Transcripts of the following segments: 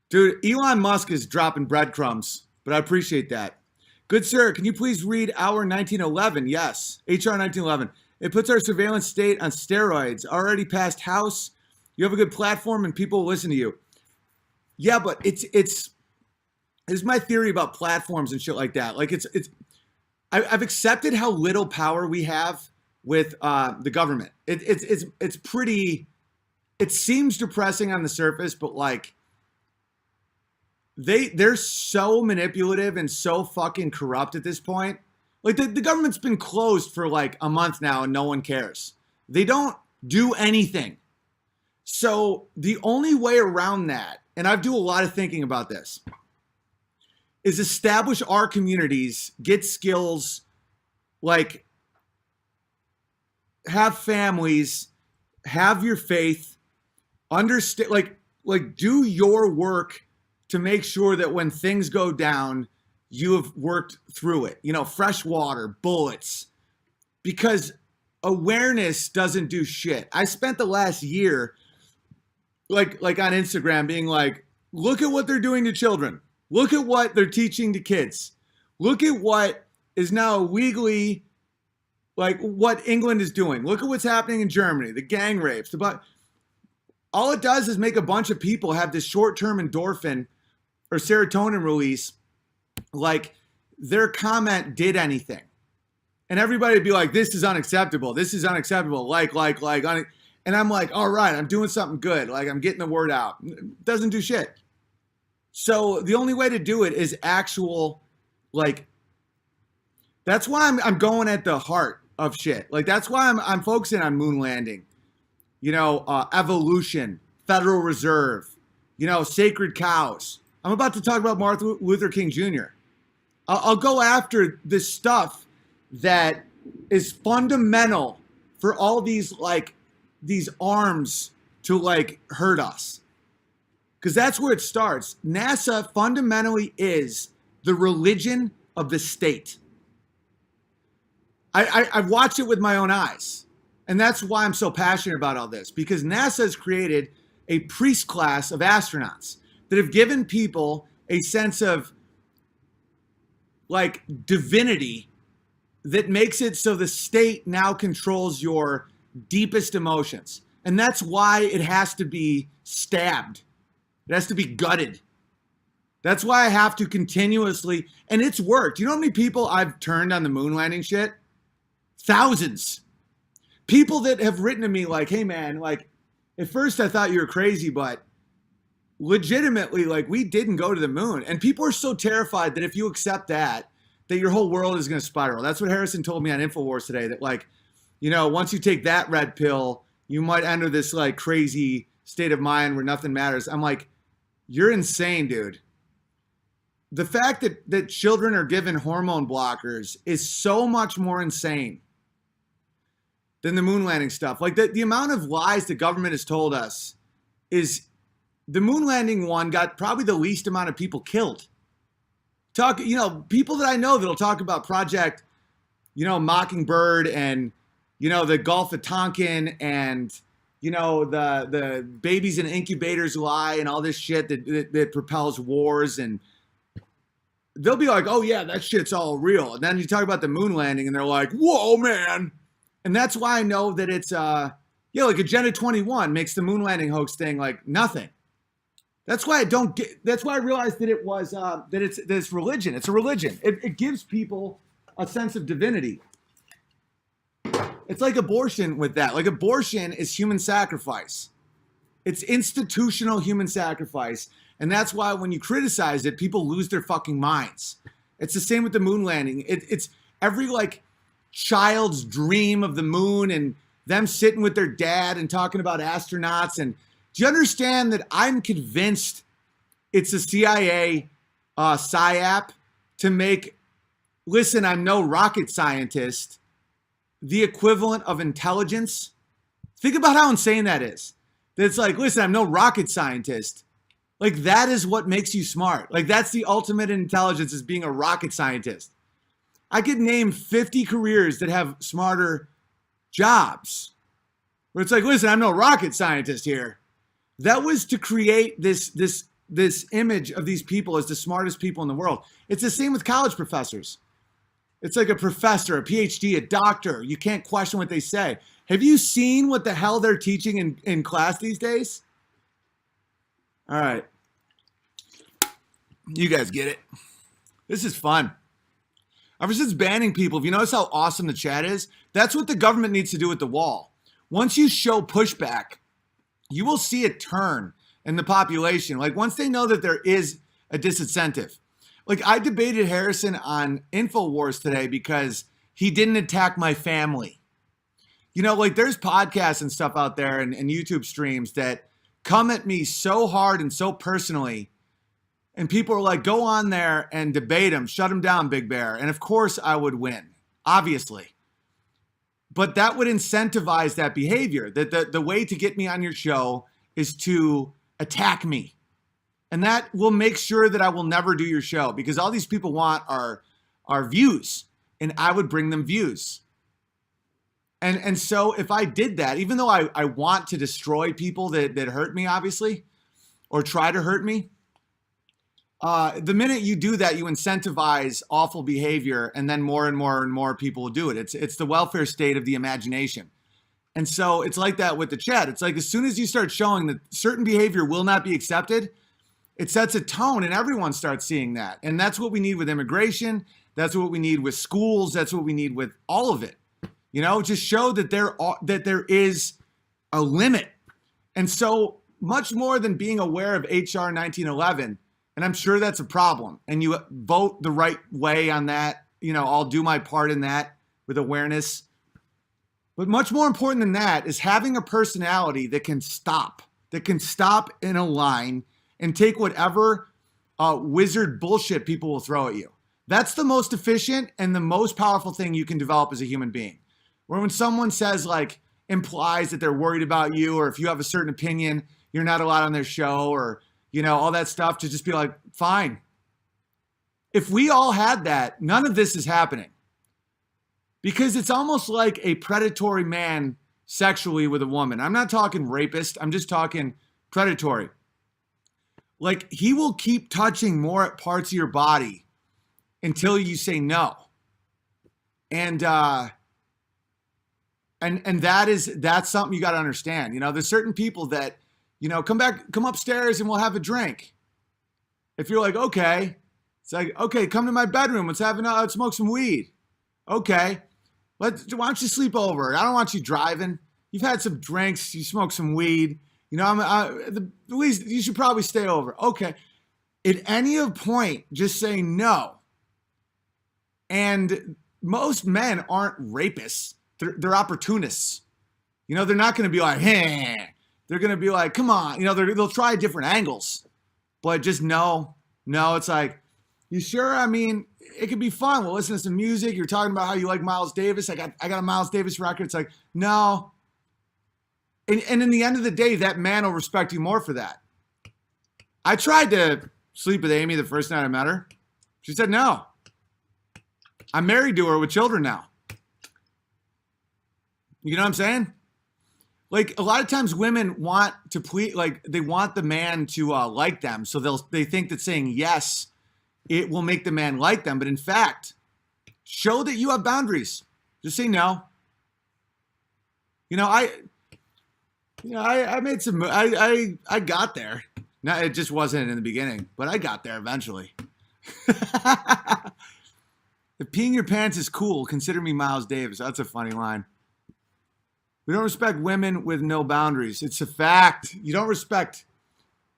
Dude, Elon Musk is dropping breadcrumbs, but I appreciate that. Good sir, can you please read our 1911? Yes, HR 1911. It puts our surveillance state on steroids. Already passed House. You have a good platform and people will listen to you. Yeah, but it's my theory about platforms and shit like that. Like I've accepted how little power we have with the government. It's pretty. It seems depressing on the surface, but like they're so manipulative and so fucking corrupt at this point. Like the government's been closed for like a month now and no one cares. They don't do anything. So the only way around that, and I do a lot of thinking about this, is establish our communities, get skills, like have families, have your faith, understand, like do your work to make sure that when things go down, you have worked through it. You know, fresh water, bullets, because awareness doesn't do shit. I spent the last year like on Instagram being like, look at what they're doing to children. Look at what they're teaching to kids. Look at what is now legally, like what England is doing. Look at what's happening in Germany, the gang rapes. All it does is make a bunch of people have this short-term endorphin or serotonin release, like their comment did anything. And everybody would be like, this is unacceptable. This is unacceptable. Like. And I'm like, all right, I'm doing something good. Like I'm getting the word out. It doesn't do shit. So the only way to do it is actual, like, that's why I'm going at the heart of shit. Like that's why I'm focusing on moon landing, you know, evolution, Federal Reserve, you know, sacred cows. I'm about to talk about Martin Luther King Jr. I'll go after this stuff that is fundamental for all these like these arms to like hurt us. Because that's where it starts. NASA fundamentally is the religion of the state. I've watched it with my own eyes. And that's why I'm so passionate about all this. Because NASA has created a priest class of astronauts that have given people a sense of like divinity that makes it so the state now controls your deepest emotions. And that's why it has to be stabbed. It has to be gutted. That's why I have to continuously, and it's worked. You know how many people I've turned on the moon landing shit? Thousands. People that have written to me like, hey man, like at first I thought you were crazy, but legitimately, like we didn't go to the moon. And people are so terrified that if you accept that your whole world is going to spiral. That's what Harrison told me on InfoWars today, that like, you know, once you take that red pill, you might enter this like crazy state of mind where nothing matters. I'm like, you're insane, dude. The fact that children are given hormone blockers is so much more insane than the moon landing stuff. Like the amount of lies the government has told us is the moon landing one got probably the least amount of people killed. You know, people that I know that'll talk about Project, you know, Mockingbird and, you know, the Gulf of Tonkin and, you know, the babies in incubators lie and all this shit that propels wars. And they'll be like, oh yeah, that shit's all real. And then you talk about the moon landing and they're like, whoa, man. And that's why I know that it's, yeah, like Agenda 21 makes the moon landing hoax thing like nothing. That's why I don't get, that's why I realized that it was, that it's religion. It's a religion. It gives people a sense of divinity. It's like abortion with that. Like abortion is human sacrifice. It's institutional human sacrifice. And that's why when you criticize it, people lose their fucking minds. It's the same with the moon landing. It's every like child's dream of the moon and them sitting with their dad and talking about astronauts. And do you understand that I'm convinced it's a CIA PSYOP to make, listen, I'm no rocket scientist, the equivalent of intelligence? Think about how insane that is. That it's like, listen, I'm no rocket scientist. Like that is what makes you smart. Like that's the ultimate intelligence, is being a rocket scientist. I could name 50 careers that have smarter jobs. Where it's like, listen, I'm no rocket scientist here. That was to create this this image of these people as the smartest people in the world. It's the same with college professors. It's like a professor, a PhD, a doctor. You can't question what they say. Have you seen what the hell they're teaching in class these days? All right. You guys get it. This is fun. Ever since banning people, if you notice how awesome the chat is, that's what the government needs to do with the wall. Once you show pushback, you will see a turn in the population. Like once they know that there is a disincentive. Like I debated Harrison on InfoWars today because he didn't attack my family. You know, like there's podcasts and stuff out there and YouTube streams that come at me so hard and so personally. And people are like, go on there and debate him, shut him down, Big Bear. And of course I would win, obviously. But that would incentivize that behavior. That the way to get me on your show is to attack me. And that will make sure that I will never do your show because all these people want are views. And I would bring them views. And so if I did that, even though I want to destroy people that hurt me, obviously, or try to hurt me, the minute you do that, you incentivize awful behavior, and then more and more and more people will do it. It's the welfare state of the imagination. And so it's like that with the chat. It's like as soon as you start showing that certain behavior will not be accepted, it sets a tone and everyone starts seeing that. And that's what we need with immigration. That's what we need with schools. That's what we need with all of it. You know, just show that there is a limit. And so much more than being aware of HR 1911, and I'm sure that's a problem, and you vote the right way on that, you know, I'll do my part in that with awareness. But much more important than that is having a personality that can stop in a line and take whatever wizard bullshit people will throw at you. That's the most efficient and the most powerful thing you can develop as a human being. Where when someone says like, implies that they're worried about you, or if you have a certain opinion, you're not allowed on their show, or, you know, all that stuff, to just be like, fine. If we all had that, none of this is happening. Because it's almost like a predatory man sexually with a woman. I'm not talking rapist. I'm just talking predatory. Like he will keep touching more parts of your body until you say no. And that's something you got to understand. You know, there's certain people that, you know, come upstairs and we'll have a drink. If you're like, okay, it's like, okay, come to my bedroom. Let's smoke some weed. Okay. Why don't you sleep over? I don't want you driving. You've had some drinks. You smoke some weed. You know, at least you should probably stay over. Okay. At any point, just say no. And most men aren't rapists. They're opportunists. You know, they're not going to be like, hey. They're going to be like, come on. You know, they'll try different angles. But just no. It's like, you sure? I mean, it could be fun. We'll listen to some music. You're talking about how you like Miles Davis. I got a Miles Davis record. It's like, no. And in the end of the day, that man will respect you more for that. I tried to sleep with Amy the first night I met her. She said no. I'm married to her with children now. You know what I'm saying? Like a lot of times women want to please, like they want the man to like them. So they think that saying yes, it will make the man like them. But in fact, show that you have boundaries. Just say no. You know, I made some, I got there. Now it just wasn't in the beginning, but I got there eventually. If peeing your pants is cool, consider me Miles Davis. That's a funny line. We don't respect women with no boundaries. It's a fact. You don't respect.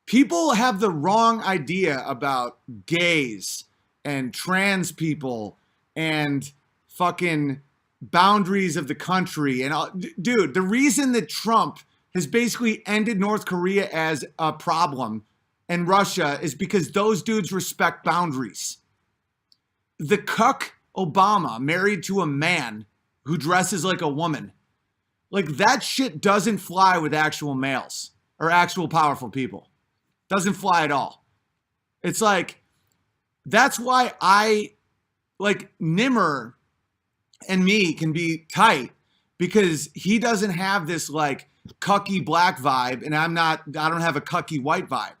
People have the wrong idea about gays and trans people and fucking boundaries of the country. And dude, the reason that Trump has basically ended North Korea as a problem and Russia is because those dudes respect boundaries. The cuck Obama married to a man who dresses like a woman. Like that shit doesn't fly with actual males or actual powerful people. Doesn't fly at all. It's like, that's why I like Nimmer and me can be tight, because he doesn't have this like cucky black vibe and I don't have a cucky white vibe.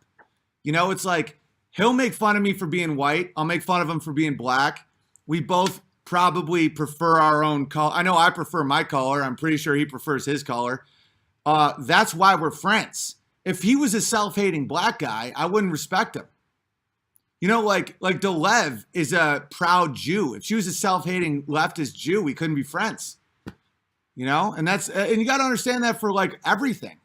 You know, it's like he'll make fun of me for being white. I'll make fun of him for being black. We both probably prefer our own color. I know I prefer my color. I'm pretty sure he prefers his color. That's why we're friends. If he was a self-hating black guy, I wouldn't respect him. You know, like Dolev is a proud Jew. If she was a self-hating leftist Jew, we couldn't be friends. You know, and you got to understand that for like everything.